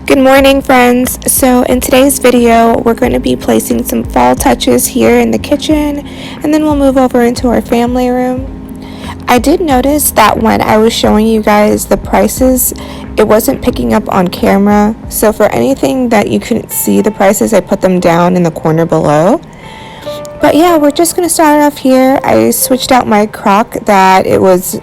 Good morning, friends. So in today's video, we're going to be placing some fall touches here in the kitchen, and then we'll move over into our family room. I did notice that when I was showing you guys the prices, it wasn't picking up on camera. So for anything that you couldn't see the prices, I put them down in the corner below. But yeah, we're just going to start off here. I switched out my crock that it was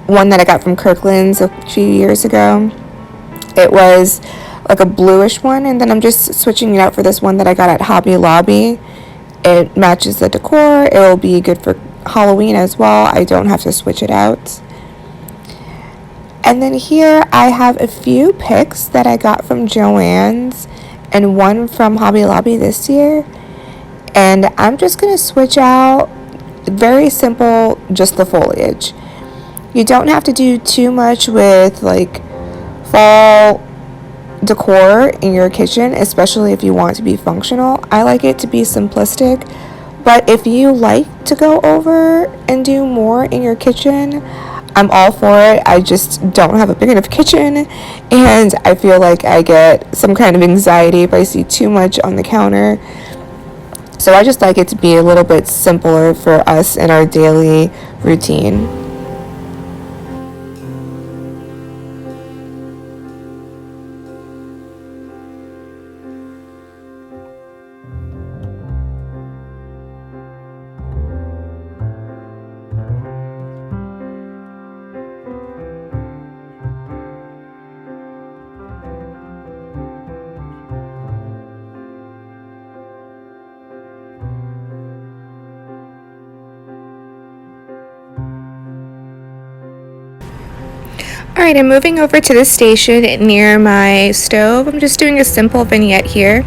one that I got from Kirkland's a few years ago. It was like a bluish one, and then I'm just switching it out for this one that I got at Hobby Lobby. It matches the decor. It will be good for Halloween as well. I don't have to switch it out. And then here I have a few picks that I got from Joann's and one from Hobby Lobby this year. And I'm just going to switch out, very simple, just the foliage. You don't have to do too much with like fall decor in your kitchen, especially if you want it to be functional. I like it to be simplistic, but if you like to go over and do more in your kitchen, I'm all for it. I just don't have a big enough kitchen, and I feel like I get some kind of anxiety if I see too much on the counter. So I just like it to be a little bit simpler for us in our daily routine. Alright, I'm moving over to the station near my stove. I'm just doing a simple vignette here.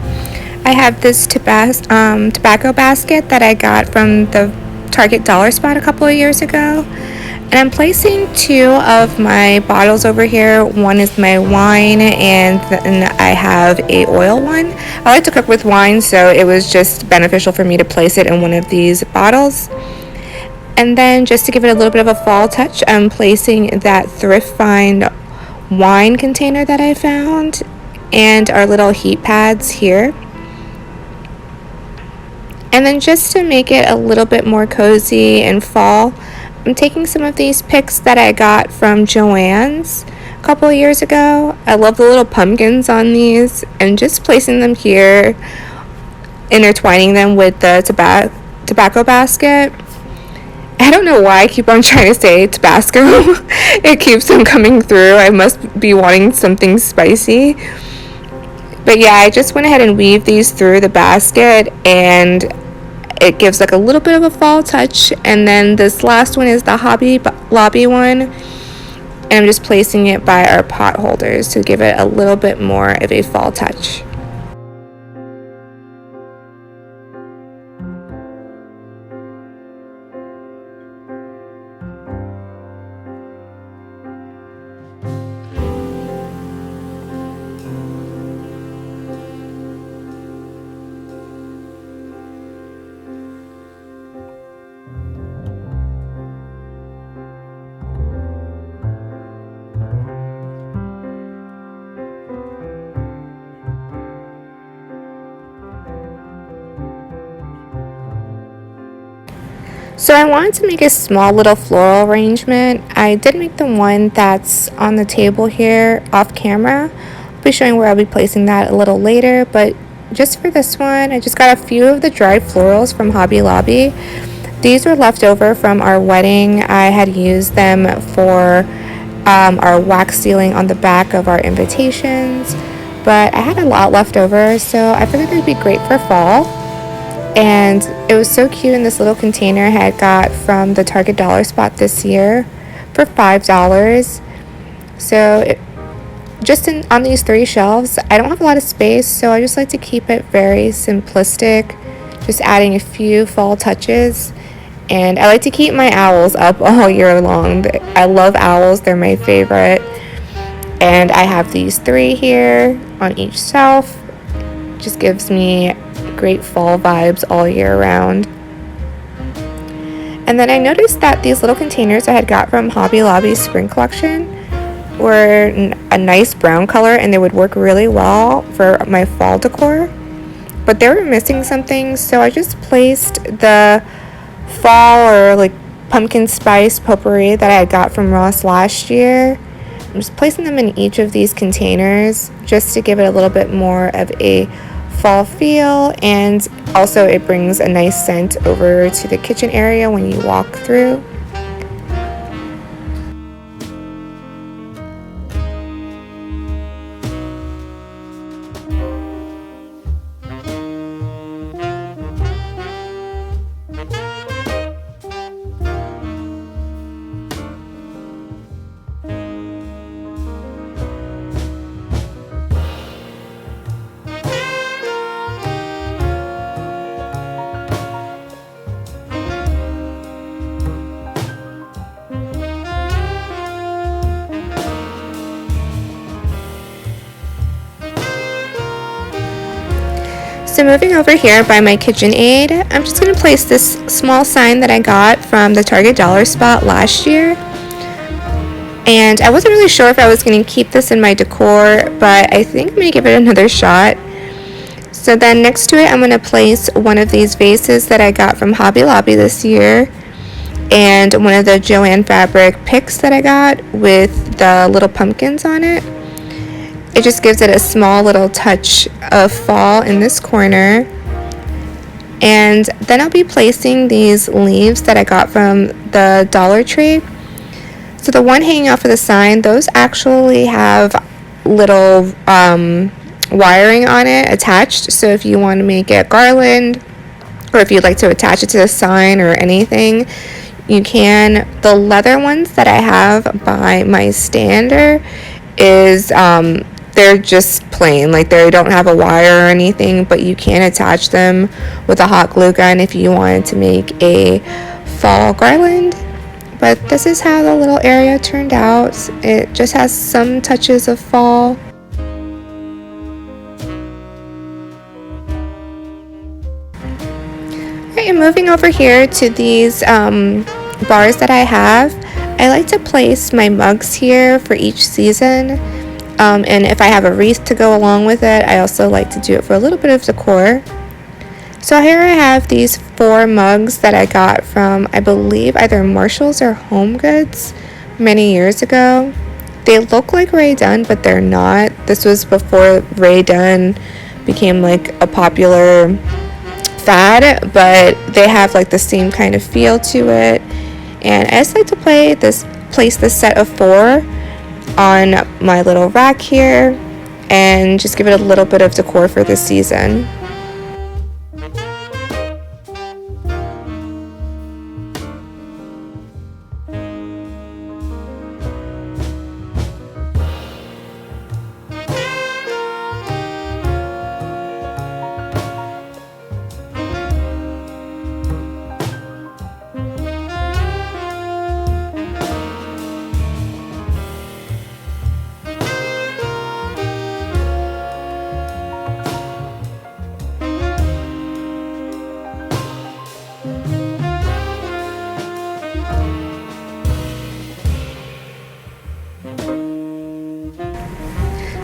I have this tobacco basket that I got from the Target Dollar Spot a couple of years ago. And I'm placing two of my bottles over here. One is my wine, and then I have a oil one. I like to cook with wine, so it was just beneficial for me to place it in one of these bottles. And then just to give it a little bit of a fall touch, I'm placing that thrift find wine container that I found and our little heat pads here. And then just to make it a little bit more cozy and fall, I'm taking some of these picks that I got from Joann's a couple of years ago. I love the little pumpkins on these, and just placing them here, intertwining them with the tobacco basket. I don't know why I keep on trying to say Tabasco. It keeps on coming through. I must be wanting something spicy. But yeah, I just went ahead and weaved these through the basket, and it gives like a little bit of a fall touch. And then this last one is the Hobby Lobby one, and I'm just placing it by our pot holders to give it a little bit more of a fall touch. So I wanted to make a small little floral arrangement. I did make the one that's on the table here off camera. I'll be showing where I'll be placing that a little later, but just for this one, I just got a few of the dried florals from Hobby Lobby. These were left over from our wedding. I had used them for our wax sealing on the back of our invitations, but I had a lot left over, so I figured they'd be great for fall. And it was so cute in this little container I had got from the Target Dollar Spot this year for $5. So on these three shelves, I don't have a lot of space, so I just like to keep it very simplistic, just adding a few fall touches. And I like to keep my owls up all year long. I love owls, they're my favorite. And I have these three here on each shelf. Just gives me great fall vibes all year round. And then I noticed that these little containers I had got from Hobby Lobby's spring collection were a nice brown color and they would work really well for my fall decor, but they were missing something, so I just placed the fall or like pumpkin spice potpourri that I got from Ross last year. I'm just placing them in each of these containers just to give it a little bit more of a fall feel, and also it brings a nice scent over to the kitchen area when you walk through. So moving over here by my KitchenAid, I'm just going to place this small sign that I got from the Target Dollar Spot last year. And I wasn't really sure if I was going to keep this in my decor, but I think I'm going to give it another shot. So then next to it, I'm going to place one of these vases that I got from Hobby Lobby this year, and one of the Joann Fabric picks that I got with the little pumpkins on it. It just gives it a small little touch of fall in this corner. And then I'll be placing these leaves that I got from the Dollar Tree. So the one hanging off of the sign, those actually have little wiring on it attached. So if you want to make it a garland, or if you'd like to attach it to the sign or anything, you can. The leather ones that I have by my stander is they're just plain, like they don't have a wire or anything, but you can attach them with a hot glue gun if you wanted to make a fall garland. But this is how the little area turned out. It just has some touches of fall. Alright, and moving over here to these bars that I have, I like to place my mugs here for each season. And if I have a wreath to go along with it, I also like to do it for a little bit of decor. So here I have these 4 mugs that I got from, I believe, either Marshall's or Home Goods many years ago. They look like Rae Dunn, but they're not. This was before Rae Dunn became like a popular fad, but they have like the same kind of feel to it. And I just like to place this set of 4 on my little rack here and just give it a little bit of decor for this season.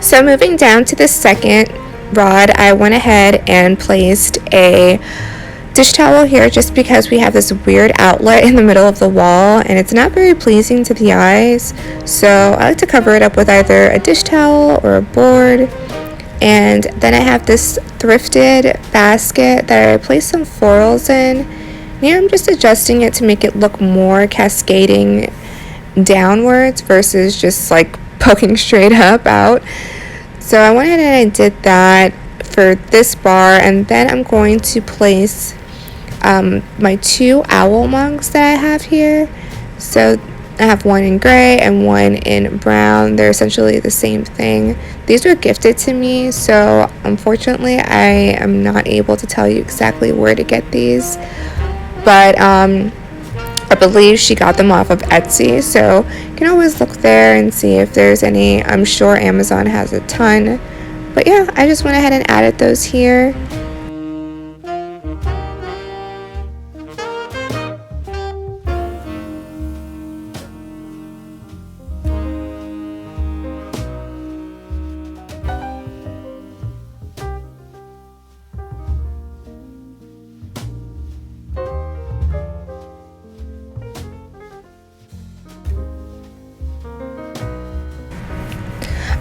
So moving down to the second rod, I went ahead and placed a dish towel here just because we have this weird outlet in the middle of the wall and it's not very pleasing to the eyes. So I like to cover it up with either a dish towel or a board. And then I have this thrifted basket that I placed some florals in. Here I'm just adjusting it to make it look more cascading downwards versus just like poking straight up out. So I went ahead and I did that for this bar, and then I'm going to place my 2 owl mugs that I have here. So I have one in gray and one in brown. They're essentially the same thing. These were gifted to me, so unfortunately I am not able to tell you exactly where to get these, but I believe she got them off of Etsy, so you can always look there and see if there's any. I'm sure Amazon has a ton, but yeah, I just went ahead and added those here.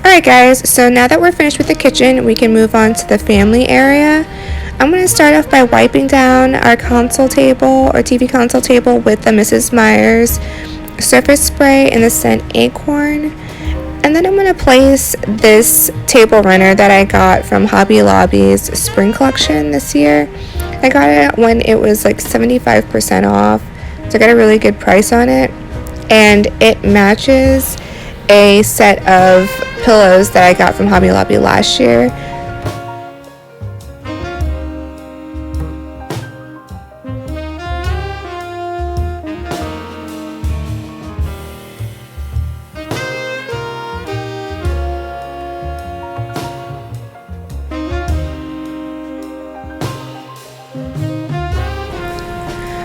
Alright guys, so now that we're finished with the kitchen, we can move on to the family area. I'm going to start off by wiping down our console table or TV console table with the Mrs. Meyer's surface spray in the scent Acorn. And then I'm going to place this table runner that I got from Hobby Lobby's spring collection this year. I got it when it was like 75% off, so I got a really good price on it. And it matches a set of pillows that I got from Hobby Lobby last year.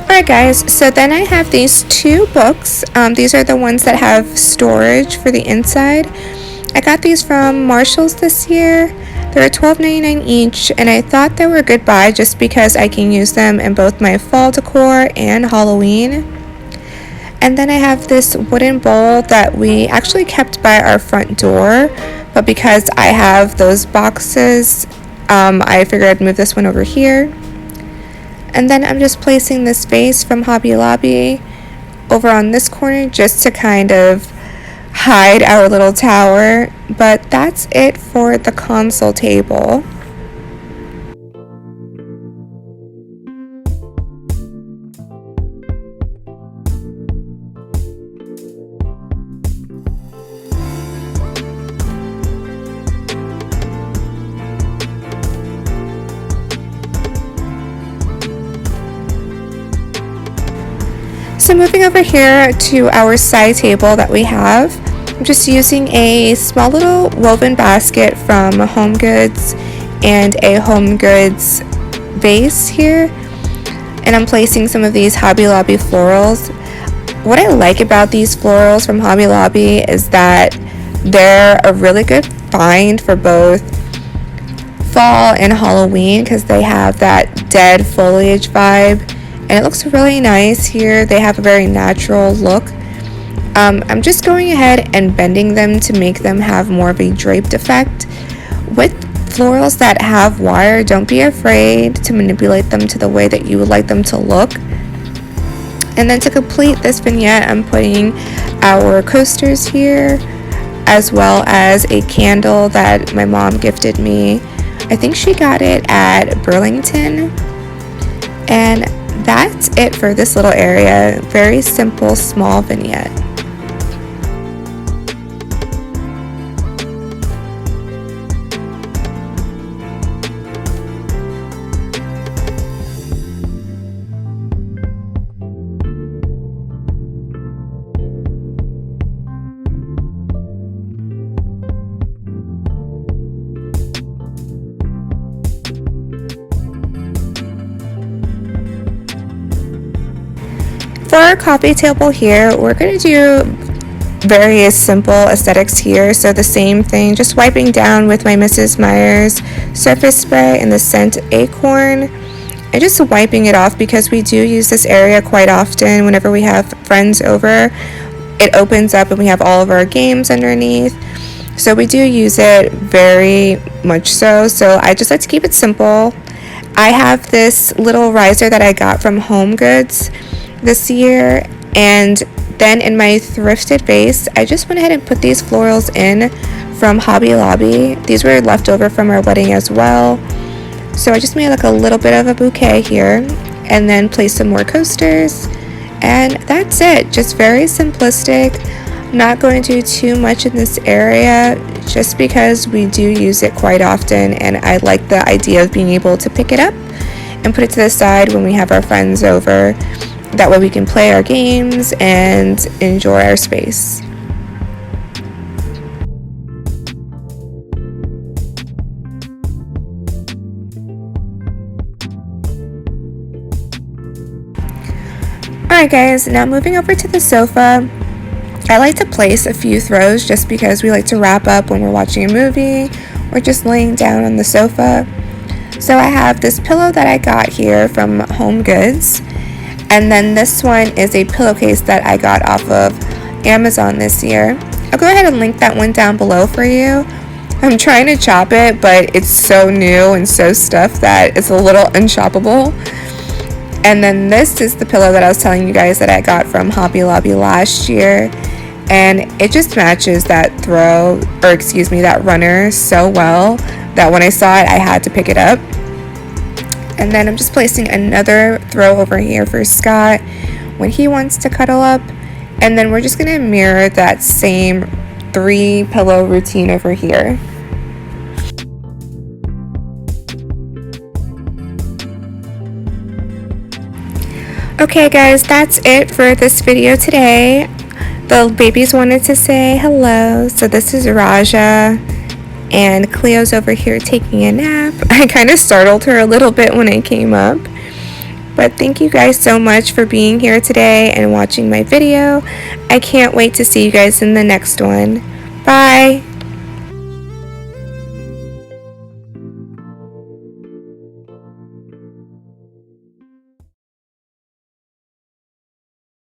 Alright guys, so then I have these two books. These are the ones that have storage for the inside. I got these from Marshall's this year. They were $12.99 each, and I thought they were a good buy just because I can use them in both my fall decor and Halloween. And then I have this wooden bowl that we actually kept by our front door, but because I have those boxes, I figured I'd move this one over here. And then I'm just placing this vase from Hobby Lobby over on this corner just to kind of hide our little tower. But that's it for the console table. So moving over here to our side table that we have, I'm just using a small little woven basket from Home Goods and a Home Goods vase here, and I'm placing some of these Hobby Lobby florals. What I like about these florals from Hobby Lobby is that they're a really good find for both fall and Halloween because they have that dead foliage vibe. And it looks really nice here. They have a very natural look. I'm just going ahead and bending them to make them have more of a draped effect. With florals that have wire, don't be afraid to manipulate them to the way that you would like them to look. And then to complete this vignette, I'm putting our coasters here, as well as a candle that my mom gifted me. I think she got it at Burlington. And that's it for this little area. Very simple, small vignette. For our coffee table here, we're going to do various simple aesthetics here. So the same thing, just wiping down with my Mrs. Meyer's surface spray in the scent Acorn. And just wiping it off because we do use this area quite often whenever we have friends over. It opens up and we have all of our games underneath. So we do use it very much so. So I just like to keep it simple. I have this little riser that I got from Home Goods this year, and then in my thrifted vase I just went ahead and put these florals in from Hobby Lobby. These were left over from our wedding as well, so I just made like a little bit of a bouquet here and then placed some more coasters, and that's it. Just very simplistic. Not going to do too much in this area just because we do use it quite often, and I like the idea of being able to pick it up and put it to the side when we have our friends over. That way we can play our games and enjoy our space. Alright guys, now moving over to the sofa. I like to place a few throws just because we like to wrap up when we're watching a movie or just laying down on the sofa. So I have this pillow that I got here from Home Goods. And then this one is a pillowcase that I got off of Amazon this year. I'll go ahead and link that one down below for you. I'm trying to chop it, but it's so new and so stuffed that it's a little unchoppable. And then this is the pillow that I was telling you guys that I got from Hobby Lobby last year. And it just matches that that runner so well that when I saw it, I had to pick it up. And then I'm just placing another throw over here for Scott when he wants to cuddle up. And then we're just going to mirror that same 3 pillow routine over here. Okay guys, that's it for this video today. The babies wanted to say hello. So this is Raja, and Cleo's over here taking a nap. I kind of startled her a little bit when I came up. But thank you guys so much for being here today and watching my video. I can't wait to see you guys in the next one. Bye!